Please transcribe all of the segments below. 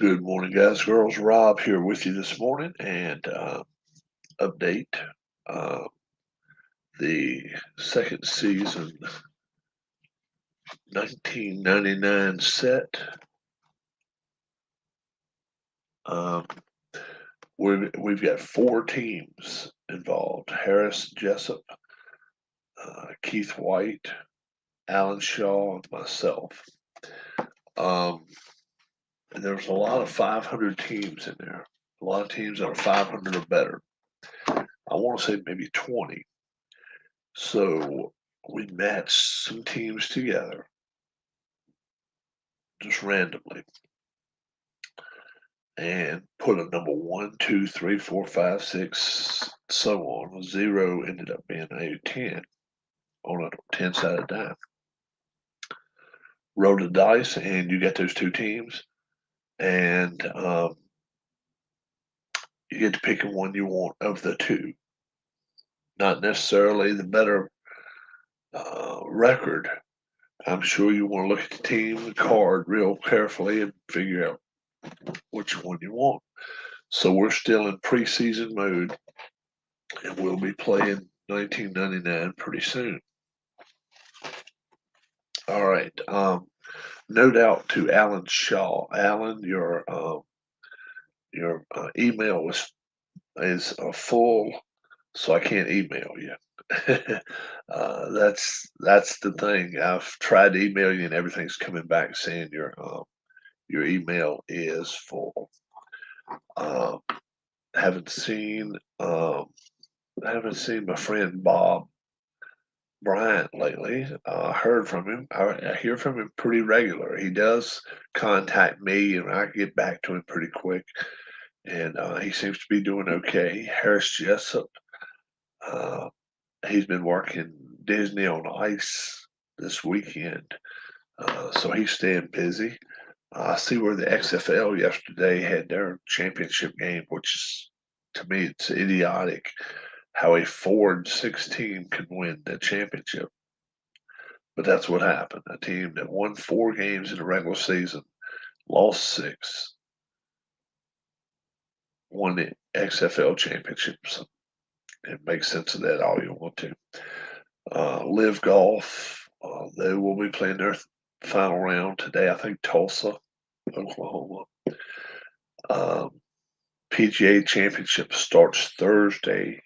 Good morning, guys, girls. Rob here with you this morning, and update uh, the second season 1999 set. Um, we've got four teams involved: Harris Jessup, Keith White, Alan Shaw, and myself. Um, and there's a lot of 500 teams in there. A lot of teams that are 500 or better. I want to say maybe 20. So we matched some teams together just randomly and put a number one, two, three, four, five, six, so on. Zero ended up being a 10 on a 10-sided die. Roll the dice, and you get those two teams, and you get to pick the one you want of the two. Not necessarily the better record. I'm sure you want to look at the team, the card real carefully and figure out which one you want. So we're still in preseason mode, and we'll be playing 1999 pretty soon. All right. No doubt to Alan Shaw. Alan, your email is full, so I can't email you. That's the thing. I've tried to email you, and everything's coming back saying your email is full. Um, haven't seen haven't seen my friend Bob Bryant lately. Heard from him. I hear from him pretty regular. He does contact me, and I get back to him pretty quick. And he seems to be doing okay. Harris Jessup, uh, he's been working Disney on Ice this weekend, so he's staying busy. I see where the XFL yesterday had their championship game, which is, to me, it's idiotic how a 4-6 team can win the championship. But that's what happened. A team that won 4 games in the regular season, lost 6, won the XFL championships. And make sense of that all you want to. Live Golf, they will be playing their final round today. I think Tulsa, Oklahoma. PGA Championship starts Thursday,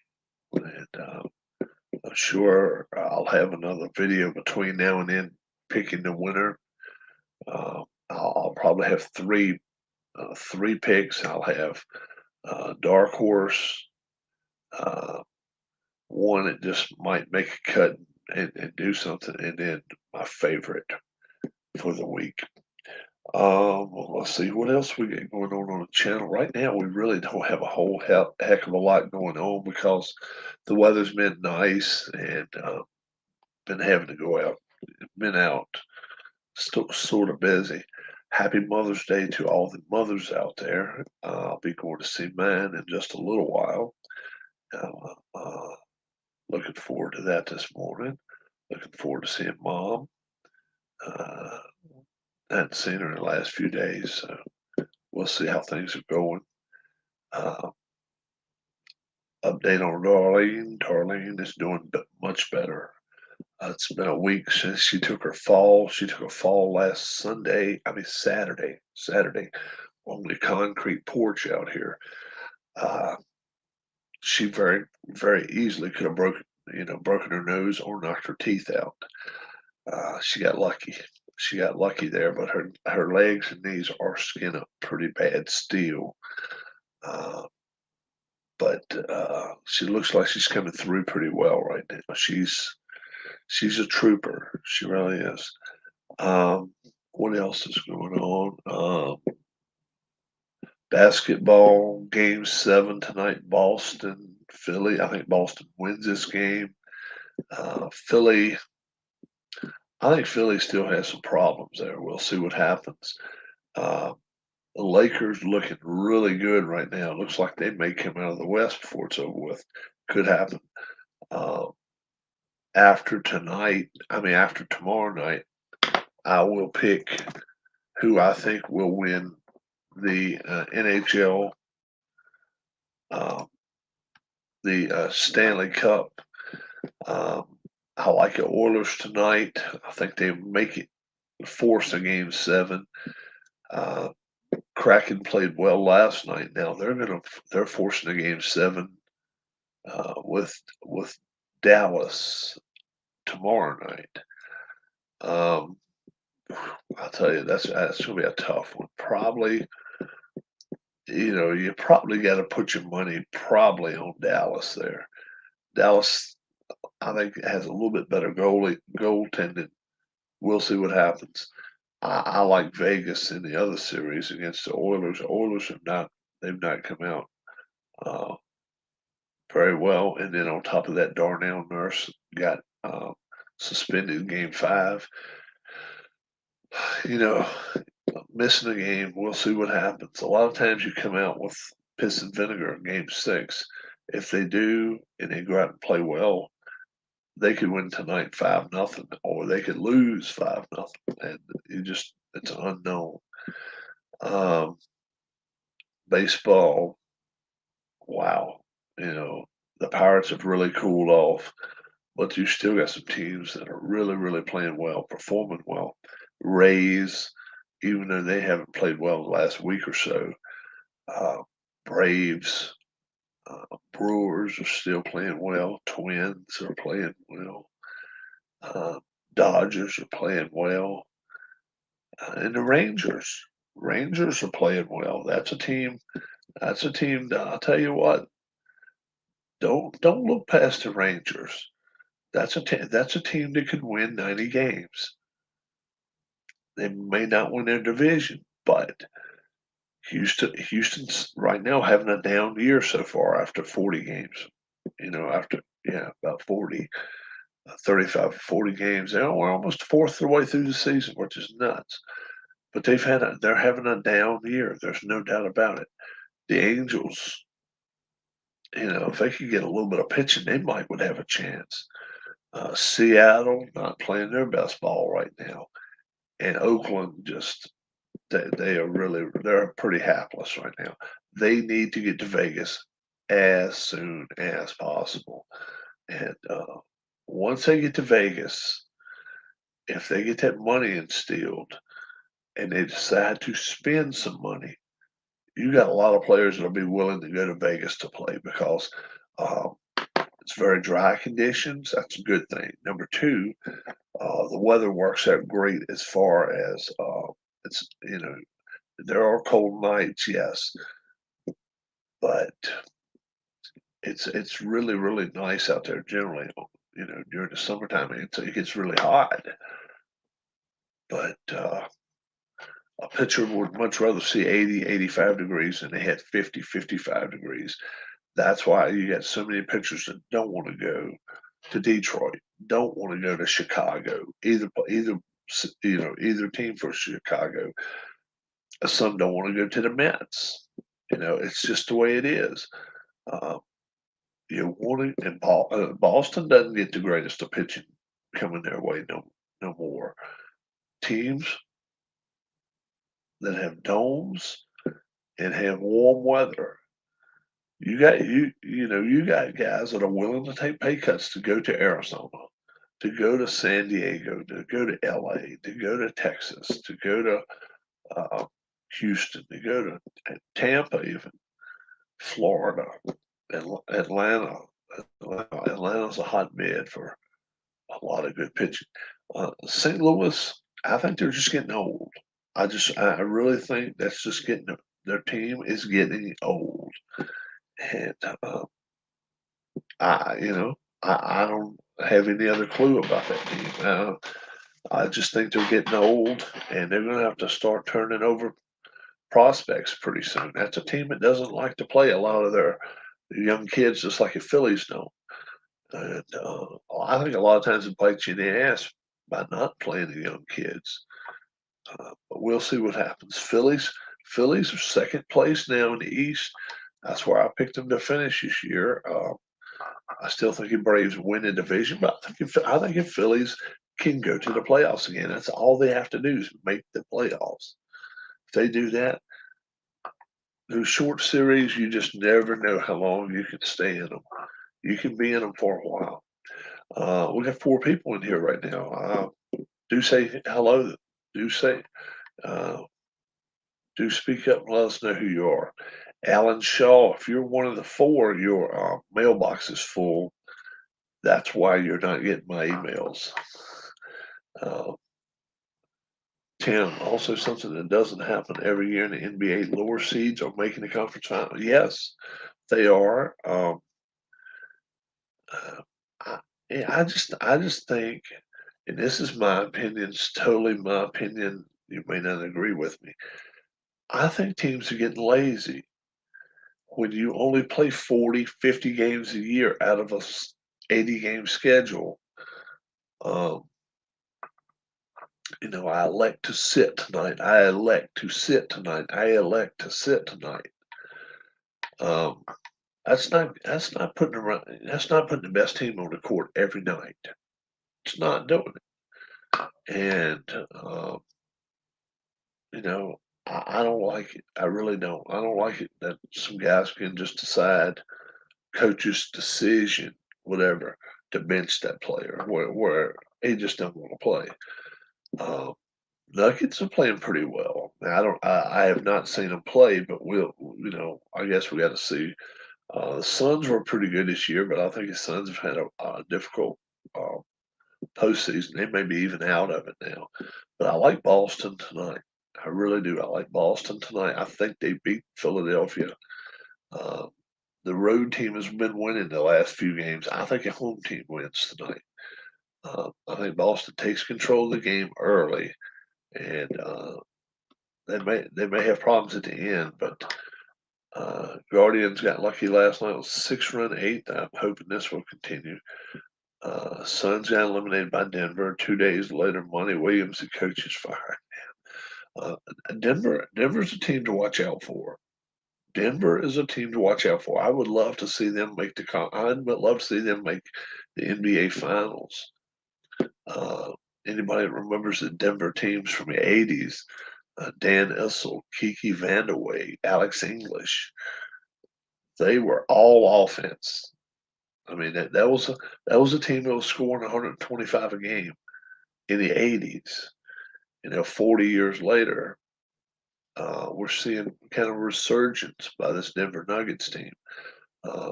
and I'm sure I'll have another video between now and then picking the winner. I'll probably have three picks. I'll have dark horse, one that just might make a cut and do something, and then my favorite for the week. Let's see what else we got going on the channel. Right now, we really don't have a whole heck of a lot going on because the weather's been nice and been having to go out. Been out, still sort of busy. Happy Mother's Day to all the mothers out there. I'll be going to see mine in just a little while. Looking forward to that this morning. Looking forward to seeing Mom. Uh, hadn't seen her in the last few days, so we'll see how things are going. Uh, Update on Darlene. Darlene is doing much better. It's been a week since she took her fall. She took a fall last Saturday, on the concrete porch out here. Uh, she very easily could have broken her nose or knocked her teeth out. She got lucky. She got lucky there, but her legs and knees are skin up pretty bad still. Uh, but she looks like she's coming through pretty well right now. She's a trooper. She really is. What else is going on? Basketball game 7 tonight. Boston, Philly. I think Boston wins this game. Philly. I think Philly still has some problems there. We'll see what happens. Uh, the Lakers looking really good right now. Looks like they may come out of the West before it's over with. Could happen. Uh, after tomorrow night, I will pick who I think will win the NHL, um, the Stanley Cup. Um, I like the Oilers tonight. I think they make it force a game seven. Uh, Kraken played well last night. Now they're forcing a game seven with Dallas tomorrow night. Um, I'll tell you that's gonna be a tough one. Probably, you probably got to put your money probably on Dallas there. Dallas, I think, has a little bit better goaltending. We'll see what happens. I like Vegas in the other series against the Oilers. The Oilers they've not come out uh, very well, and then on top of that, Darnell Nurse got suspended in Game Five. You know, missing a game. We'll see what happens. A lot of times you come out with piss and vinegar in Game Six. If they do and they go out and play well, they could win tonight 5-0, or they could lose 5-0, and it's an unknown. Um, Baseball, wow, the Pirates have really cooled off, but you still got some teams that are really, really playing well, performing well. Rays, even though they haven't played well the last week or so, uh, Braves, Brewers are still playing well. Twins are playing well. Uh, Dodgers are playing well, and the Rangers are playing well. That's a team. That's a team that I'll tell you what. Don't look past the Rangers. That's a team that could win 90 games. They may not win their division, but Houston's right now having a down year so far after 40 games. After about 40, 35, 40 games. We're almost a fourth of the way through the season, which is nuts. But they're having a down year. There's no doubt about it. The Angels, if they could get a little bit of pitching, they might would have a chance. Seattle not playing their best ball right now, and Oakland just they're pretty hapless right now. They need to get to Vegas as soon as possible, and once they get to Vegas, if they get that money instilled and they decide to spend some money, you got a lot of players that'll be willing to go to Vegas to play because um, it's very dry conditions. That's a good thing. Number two, the weather works out great as far as it's there are cold nights, yes, but it's really really nice out there generally. During the summertime, it gets really hot, but a pitcher would much rather see 80, 85 degrees than they had 50, 55 degrees. That's why you got so many pitchers that don't want to go to Detroit, don't want to go to Chicago. Either team for Chicago. Some don't want to go to the Mets. It's just the way it is. Uh, you want to, and Boston doesn't get the greatest of pitching coming their way no more. Teams that have domes and have warm weather. You got guys that are willing to take pay cuts to go to Arizona, to go to San Diego, to go to LA, to go to Texas, to go to Houston, to go to Tampa, even Florida, Atlanta. Atlanta's a hotbed for a lot of good pitching. St. Louis, I think they're just getting old. I really think that's just getting their team is getting old, and I don't have any other clue about that team. I just think they're getting old, and they're going to have to start turning over prospects pretty soon. That's a team that doesn't like to play a lot of their young kids, just like the Phillies don't. And I think a lot of times it bites you in the ass by not playing the young kids. But we'll see what happens. Phillies are second place now in the East. That's where I picked them to finish this year. I still think the Braves win the division, but I think if Phillies can go to the playoffs again, that's all they have to do is make the playoffs. If they do that, those short series, you just never know how long you can stay in them. You can be in them for a while. We got 4 people in here right now. Do say hello. Do say, uh, do speak up and let us know who you are. Alan Shaw, if you're one of the 4, your mailbox is full. That's why you're not getting my emails. Uh, Tim, also something that doesn't happen every year in the NBA, lower seeds are making the conference final. Yes, they are. Uh, I, yeah, I just think, and this is my opinion, it's totally my opinion. You may not agree with me. I think teams are getting lazy when you only play 40, 50 games a year out of a 80 game schedule. Um, I elect to sit tonight. I elect to sit tonight. I elect to sit tonight. Um, that's not putting the best team on the court every night. It's not doing it. And you know, I don't like it. I really don't. I don't like it that some guys can just decide, coach's decision, whatever, to bench that player where he just doesn't want to play. Um, Nuggets are playing pretty well. Now, I have not seen them play, but I guess we got to see. The Suns were pretty good this year, but I think the Suns have had a difficult uh, postseason. They may be even out of it now. But I like Boston tonight. I really do. I like Boston tonight. I think they beat Philadelphia. Uh, the road team has been winning the last few games. I think a home team wins tonight. I think Boston takes control of the game early, and they may have problems at the end, but Guardians got lucky last night with 6-run eighth. I'm hoping this will continue. Suns got eliminated by Denver 2 days later. Monty Williams, the coach, is fired. Uh, Denver's a team to watch out for. Denver is a team to watch out for. I would love to see them make I would love to see them make the NBA Finals. Uh, Anybody that remembers the Denver teams from the '80s? Dan Issel, Kiki Vandeweghe, Alex English. They were all offense. I mean that was a team that was scoring 125 a game in the '80s. 40 years later, we're seeing kind of a resurgence by this Denver Nuggets team. Uh,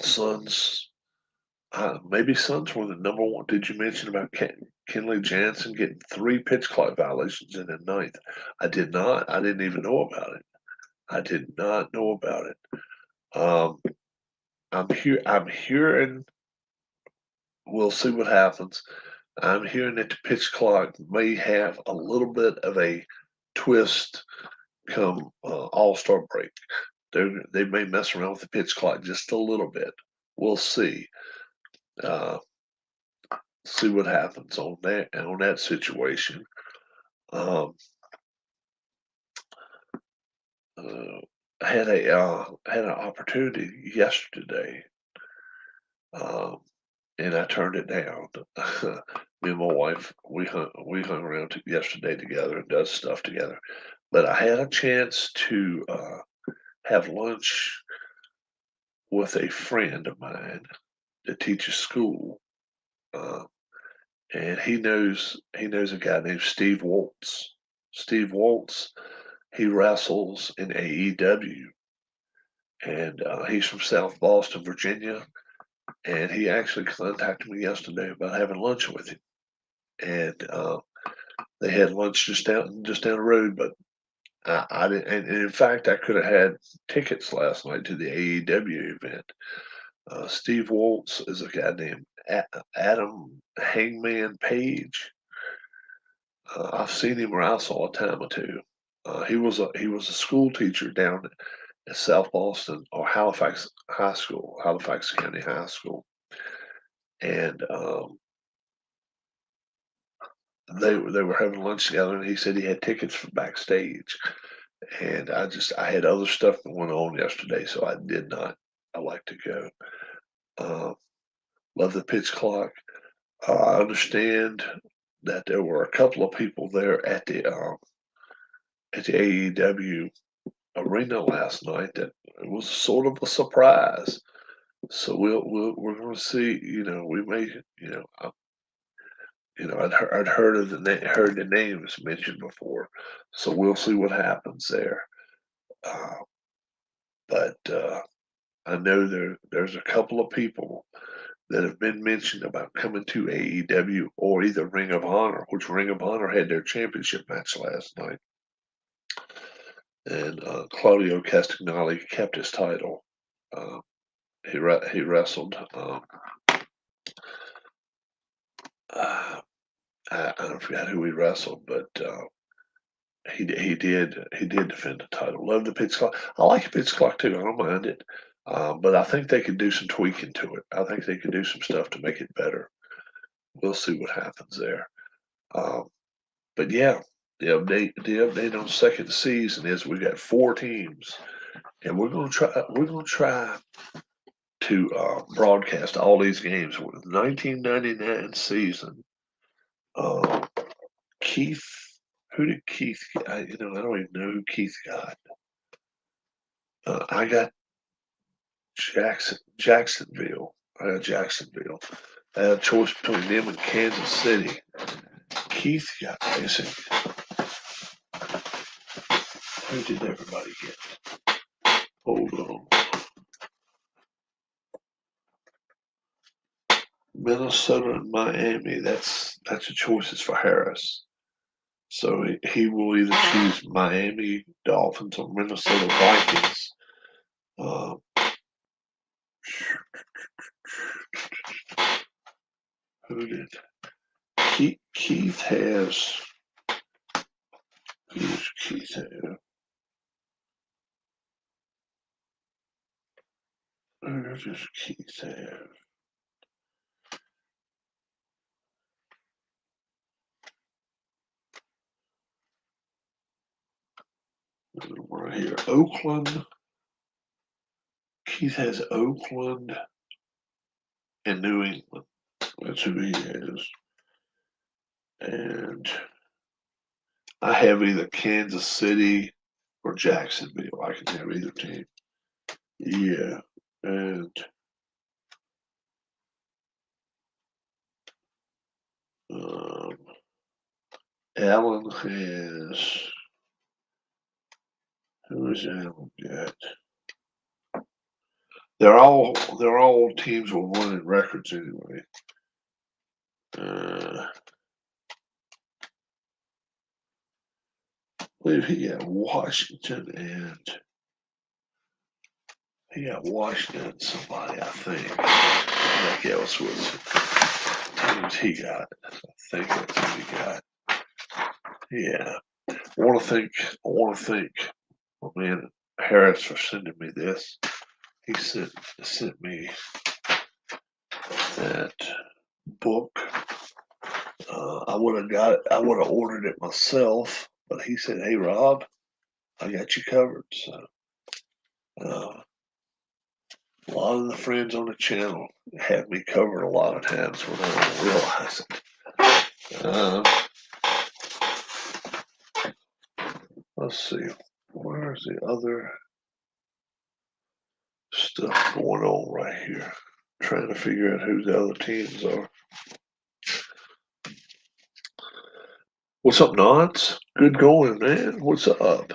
Suns, maybe Suns were the number one. Did you mention about Kenley Jansen getting 3 pitch clock violations in the ninth? I did not. I didn't even know about it. I did not know about it. Um, I'm hearing. We'll see what happens. I'm hearing that the pitch clock may have a little bit of a twist come All Star break. They may mess around with the pitch clock just a little bit. We'll see. Uh, see what happens on that situation. Um, uh, I had an opportunity yesterday, um, and I turned it down. Me and my wife we hung around yesterday together and does stuff together. But I had a chance to have lunch with a friend of mine that teaches school, uh, and he knows a guy named Steve Waltz. Steve Waltz, he wrestles in AEW, and he's from South Boston, Virginia. And he actually contacted me yesterday about having lunch with him, and they had lunch just down the road. But I didn't, and in fact, I could have had tickets last night to the AEW event. Steve Waltz is a guy named Adam Hangman Page. I've seen him wrestle a time or two. He was a school teacher down at South Boston or Halifax High School, Halifax County High School, and they were having lunch together. And he said he had tickets for backstage, and I had other stuff that went on yesterday, so I did not. I like to go. Uh, Love the pitch clock. I understand that there were a couple of people there at the AEW arena last night that it was sort of a surprise. So we're going to see. We may. I'd heard of heard the names mentioned before, so we'll see what happens there. Uh, but I know there's a couple of people that have been mentioned about coming to AEW or either Ring of Honor, which Ring of Honor had their championship match last night, and Claudio Castagnoli kept his title. Uh, he wrestled. I forgot who he wrestled, but he did defend the title. Love the pitch clock. I like the pitch clock too. I don't mind it, but I think they could do some tweaking to it. I think they could do some stuff to make it better. We'll see what happens there. Um, but yeah, the update on second season is we got 4 teams, and we're gonna try to broadcast all these games. With 1999 season, uh, Keith. Who did Keith get? I don't even know who Keith got. I got Jacksonville. I got Jacksonville. I had a choice between them and Kansas City. Keith got missing. Who did everybody get? Hold on. Minnesota and Miami. That's the choices for Harris. So he will either choose Miami Dolphins or Minnesota Vikings. Who did? Keith has. Who's Keith have? Who does Keith have? Right here, Oakland. Keith has Oakland and New England. That's who he has. And I have either Kansas City or Jacksonville. I can have either team. Yeah. And um, Allen has. Who is Allen got? They're all teams with winning records anyway. I believe he got Washington and he got Washington and somebody, I think. That else was teams he got. I think that's what he got. Yeah. I want to thank my man Harris for sending me this. He sent me that book. I would have got it. I would have ordered it myself, but he said, "Hey Rob, I got you covered." So a lot of the friends on the channel have me covered a lot of times when I don't realize it. Let's see, where's the other stuff going on right here? Trying to figure out who the other teams are. What's up, Knots? Good going, man. What's up?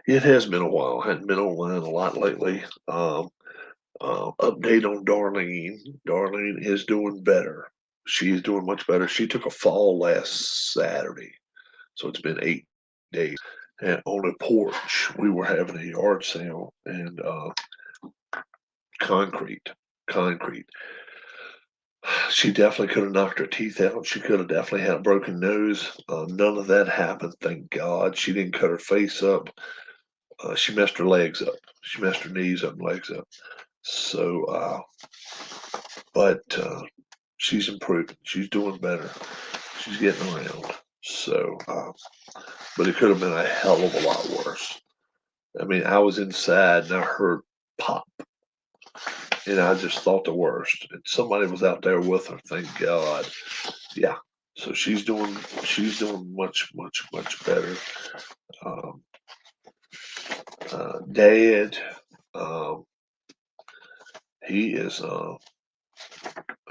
It has been a while. I hadn't been online a lot lately. Update on Darlene. Darlene is doing better. She is doing much better. She took a fall last Saturday, so it's been 8 days. And on a porch, we were having a yard sale and concrete. She definitely could have knocked her teeth out. She could have definitely had a broken nose. None of that happened, thank God. She didn't cut her face up. She messed her legs up. She messed her knees up and legs up. So, but she's improving. She's doing better. She's getting around. So, but it could have been a hell of a lot worse. I mean, I was inside and I heard pop, and I just thought the worst. And somebody was out there with her. Thank God. Yeah. So she's doing much better. Um, Dad, um, he is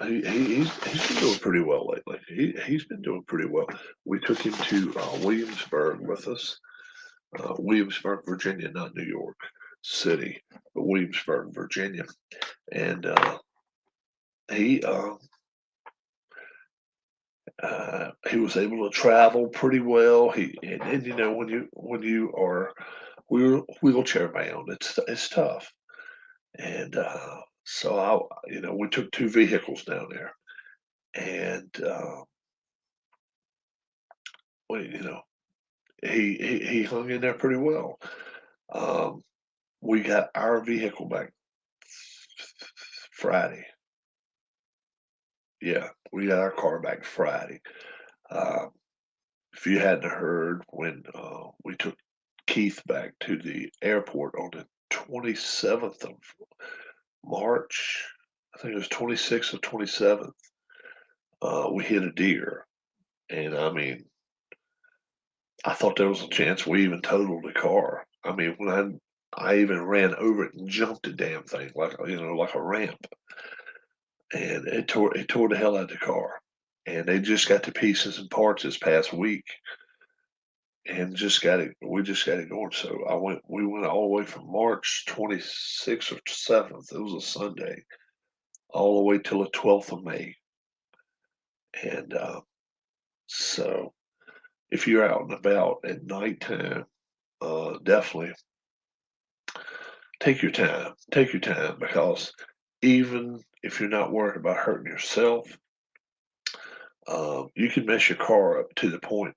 he's been doing pretty well lately. He's been doing pretty well. We took him to Williamsburg with us, Williamsburg, Virginia, not New York City, but Williamsburg, Virginia, and he he was able to travel pretty well. And you know when you are wheelchair bound, it's tough. And so we took two vehicles down there, and we he hung in there pretty well. Um, we got our vehicle back Friday. Yeah, we got our car back Friday. Um, if you hadn't heard, when we took Keith back to the airport on the 27th of March, I think it was 26th or 27th, we hit a deer. And I mean, I thought there was a chance we even totaled the car. I mean, when I even ran over it and jumped the damn thing like a ramp, and it tore the hell out of the car. And they just got the pieces and parts this past week, and just got it. We just got it going. So we went all the way from March 26th or 7th. It was a Sunday, all the way till the 12th of May. And so, if you're out and about at nighttime, definitely take your time. Take your time, because even if you're not worried about hurting yourself, you can mess your car up to the point.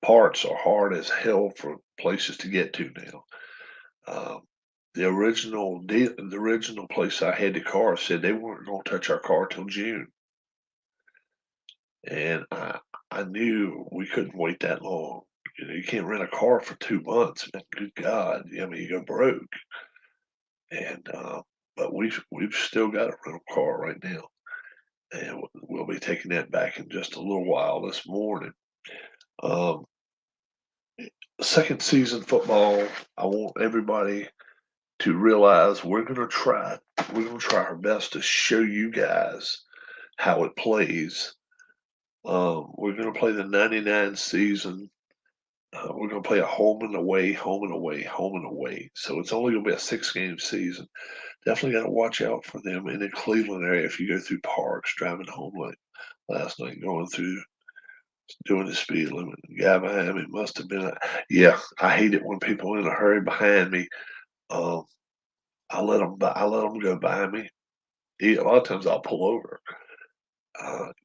Parts are hard as hell for places to get to now. Um, the original place I had the car said they weren't going to touch our car till June, and I knew we couldn't wait that long. You can't rent a car for 2 months. Man, good God, I mean, you go broke. And but we've still got a rental car right now, and we'll be taking that back in just a little while this morning. Um, Second season football, I want everybody to realize we're gonna try our best to show you guys how it plays. We're gonna play the '99 season. We're gonna play a home and away, home and away, home and away. So it's only gonna be a 6-game season. Definitely got to watch out for them in the Cleveland area. If you go through parks, driving home like last night, going through doing the speed limit, the guy behind me must have been. Yeah, I hate it when people are in a hurry behind me. Um, I let them go by me. A lot of times I'll pull over.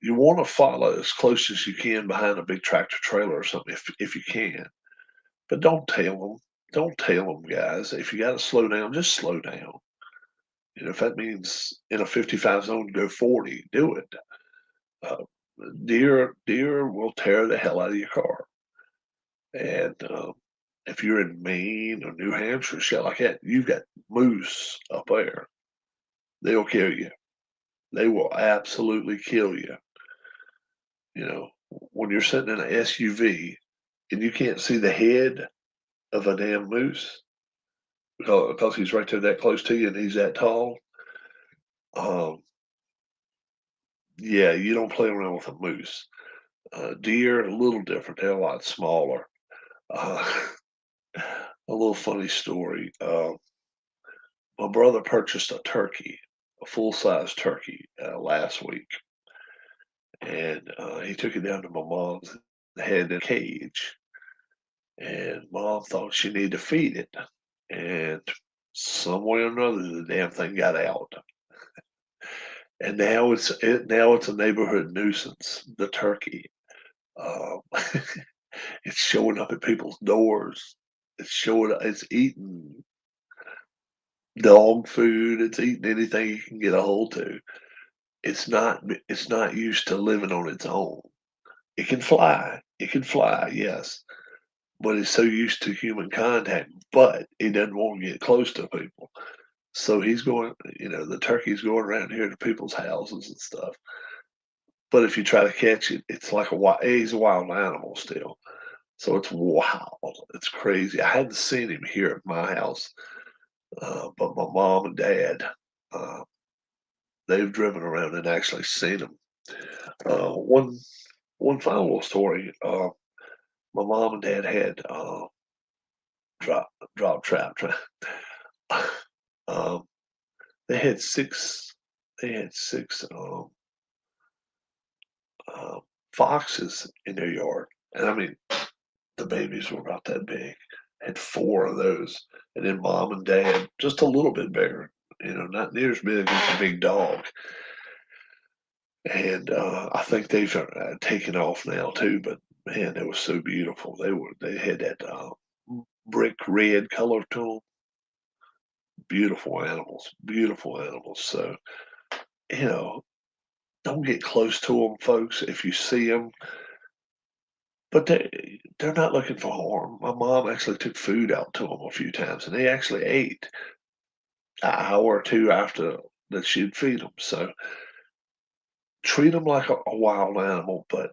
You want to follow as close as you can behind a big tractor trailer or something if you can, but don't tail them. Don't tail them, guys. If you got to slow down, just slow down. If that means in a 55 zone, go 40, do it. Uh, deer will tear the hell out of your car. And if you're in Maine or New Hampshire, shit like that, you've got moose up there. They'll kill you. They will absolutely kill you. When you're sitting in an SUV and you can't see the head of a damn moose because he's right there that close to you and he's that tall. Um, yeah, you don't play around with a moose. Deer, a little different. They're a lot smaller. Uh, a little funny story. My brother purchased a turkey, a full-size turkey, last week, and he took it down to my mom's, had in a cage, and mom thought she needed to feed it, and some way or another, the damn thing got out, and now it's a neighborhood nuisance. The turkey, um, it's showing up at people's doors. It's eating dog food. It's eating anything you can get a hold to. It's not used to living on its own. It can fly. It can fly, yes, but it's so used to human contact, but it doesn't want to get close to people. So the turkey's going around here to people's houses and stuff. But if you try to catch it, it's like he's a wild animal still. So it's wild. It's crazy. I hadn't seen him here at my house, but my mom and dad, uh, they've driven around and actually seen him. One final little story. My mom and dad had drop drop trap. um, they had six uh, foxes in their yard, and I mean the babies were about that big. Had four of those, and then mom and dad just a little bit bigger. Not near as big as a big dog. And I think they've taken off now too. But man, they were so beautiful. They had that brick red color to them. Beautiful animals, beautiful animals. So you know, don't get close to them, folks. If you see them, but they're not looking for harm. My mom actually took food out to them a few times, and they actually ate an hour or two after that she'd feed them. So treat them like a wild animal, but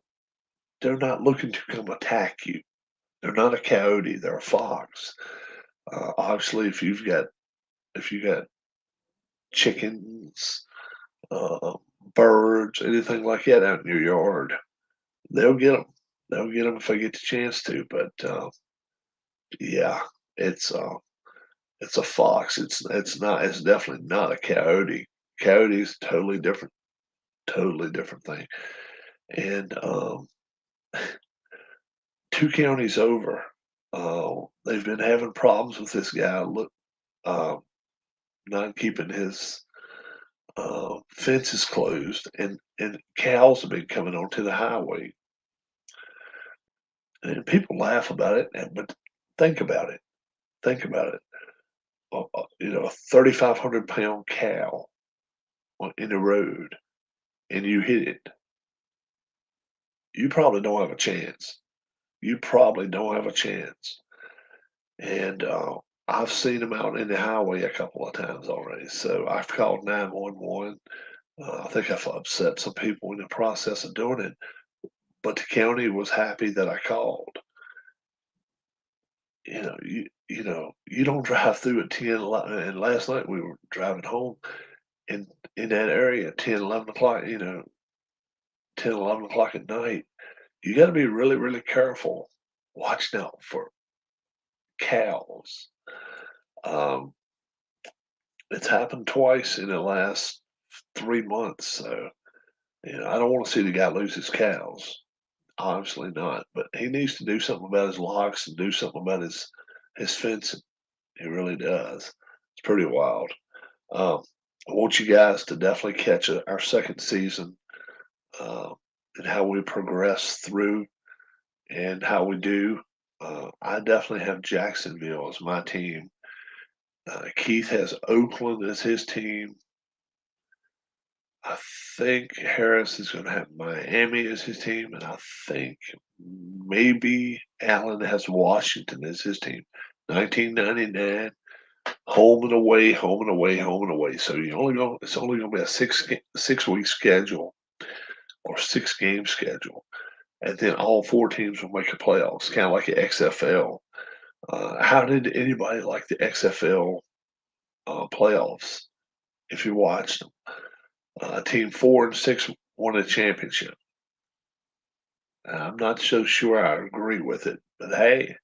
they're not looking to come attack you. They're not a coyote. They're a fox. Obviously, if you got chickens, uh, birds, anything like that out in your yard, they'll get them. They'll get them if they get the chance to. But yeah, it's uh, it's a fox. It's not. It's definitely not a coyote. Coyote is totally different thing. And 2 counties over, they've been having problems with this guy. Look, uh, not keeping his fences closed, and cows have been coming onto the highway. And people laugh about it, but think about it. Think about it. A 3,500 pound cow in the road, and you hit it. You probably don't have a chance. You probably don't have a chance. And I've seen them out in the highway a couple of times already. So I've called 911. I think I've upset some people in the process of doing it, but the county was happy that I called. You don't drive through at 10, 11, and last night we were driving home in in that area at 10, 11 o'clock, 10, 11 o'clock at night. You got to be really, really careful watching out for cows. Um, it's happened twice in the last 3 months. So, I don't want to see the guy lose his cows. Obviously not, but he needs to do something about his locks and do something about his fencing. He really does. It's pretty wild. Um, I want you guys to definitely catch our second season, uh, and how we progress through and how we do. I definitely have Jacksonville as my team. Keith has Oakland as his team. I think Harris is going to have Miami as his team, and I think maybe Allen has Washington as his team. 1999, home and away, home and away, home and away. So it's only going to be a 6 week schedule or 6 game schedule, and then all four teams will make the playoffs, kind of like the XFL. How did anybody like the XFL playoffs? If you watched them, team 4 and 6 won a championship. I'm not so sure I agree with it, but hey,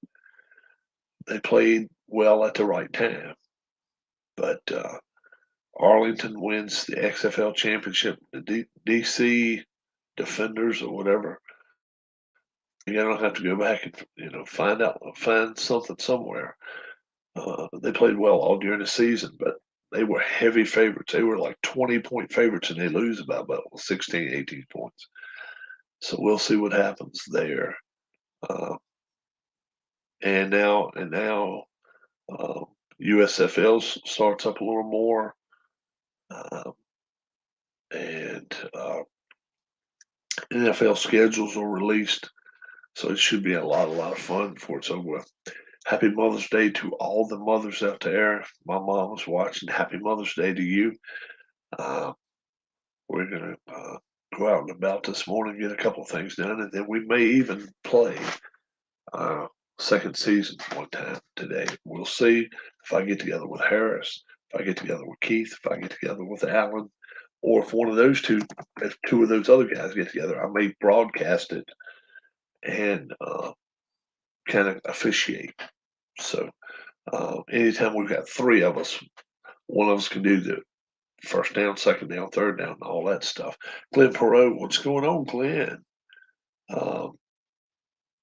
they played well at the right time. But Arlington wins the XFL championship. The DC Defenders or whatever. You're gonna have to go back and find something somewhere. They played well all during the season, but they were heavy favorites. They were like 20-point favorites, and they lose by about 16, 18 points. So we'll see what happens there. Uh, and now uh, USFL starts up a little more, uh, and NFL schedules are released, so it should be a lot of fun before it's over with. Happy Mother's Day to all the mothers out there. My mom was watching. Happy Mother's Day to you. Uh, we're gonna go out and about this morning, get a couple of things done, and then we may even play. uh, second season one time today. We'll see if I get together with Harris, if I get together with Keith, if I get together with Alan, or if one of those two, if two of those other guys get together, I may broadcast it and kind of officiate. So anytime we've got three of us, one of us can do the first down, second down, third down, all that stuff. Glenn Perot, what's going on, Glenn? Um,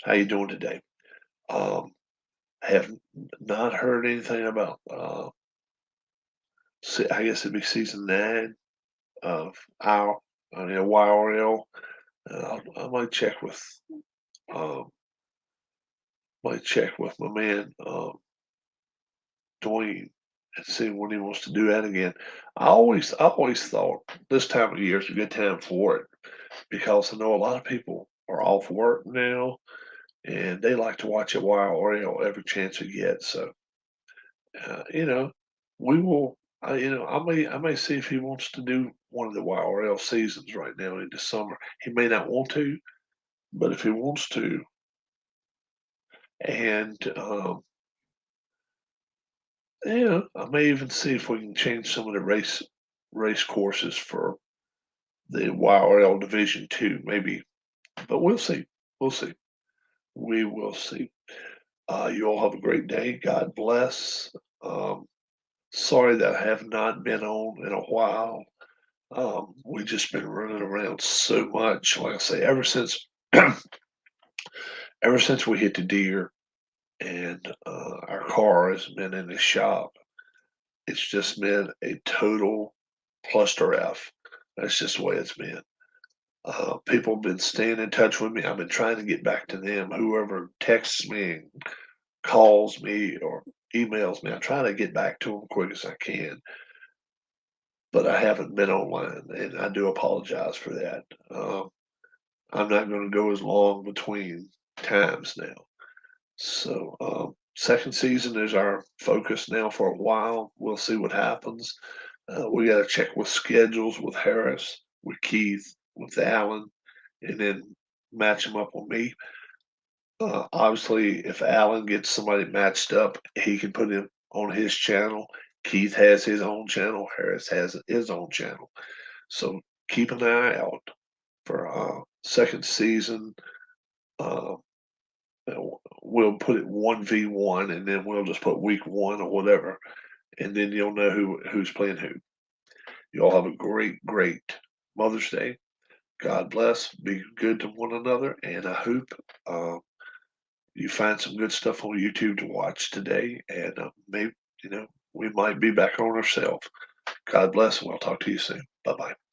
how you doing today? Um, have not heard anything about. I guess it'd be season 9 of our YRL. I um, might check with my man Dwayne and see when he wants to do that again. I always thought this time of year is a good time for it because I know a lot of people are off work now and they like to watch a YRL every chance they get. So you know, we will. I may see if he wants to do one of the YRL seasons right now in the summer. He may not want to, but if he wants to, and I may even see if we can change some of the race courses for the YRL Division Two, maybe. But we'll see. We'll see. We will see. You all have a great day. God bless. Um, Sorry that I have not been on in a while. We've just been running around so much. Like I say, ever since we hit the deer and our car has been in the shop, it's just been a total cluster F. That's just the way it's been. People have been staying in touch with me. I've been trying to get back to them. Whoever texts me, and calls me, or emails me, I try to get back to them quick as I can. But I haven't been online, and I do apologize for that. I'm not going to go as long between times now. So, second season is our focus now for a while. We'll see what happens. We got to check with schedules with Harris, with Keith, with Alan, and then match them up with me. Obviously, if Alan gets somebody matched up, he can put him on his channel. Keith has his own channel. Harris has his own channel. So keep an eye out for second season. Uh, we'll put it 1v1 and then we'll just put week 1 or whatever. And then you'll know who's playing who. You all have a great Mother's Day. God bless. Be good to one another. And I hope you find some good stuff on YouTube to watch today. And maybe, we might be back on ourselves. God bless, and we'll talk to you soon. Bye bye.